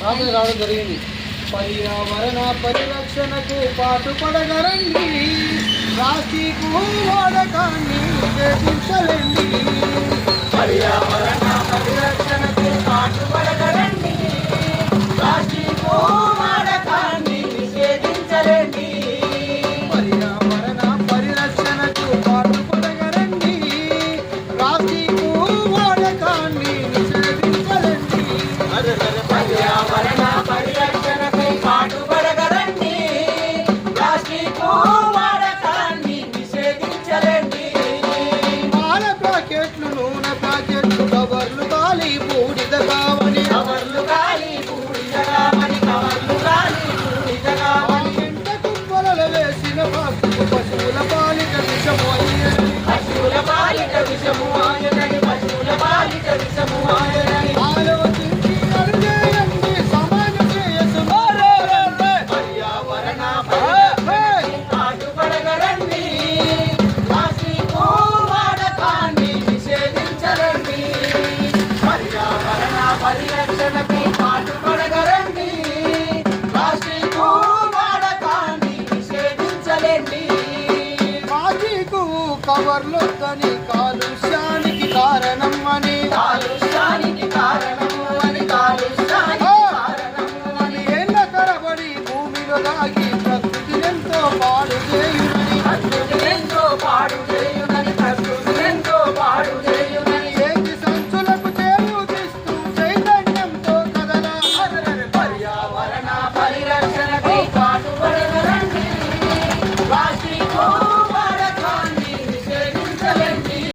రావడం జరిగింది. పర్యావరణ పరిరక్షణకు పాటుపడగరండి, ప్లాస్టిక్ వాడకాన్ని నిషేధించలేండి. పర్యావరణ పరిరక్షణకు పాటుపడగరండి, ప్లాస్టిక్ వాడకాన్ని నిషేధించలేండి. పర్యావరణ పరిరక్షణకు పాటుపడగరండి, ప్లాస్టిక్ వాడకాన్ని నిషేధించలేండి.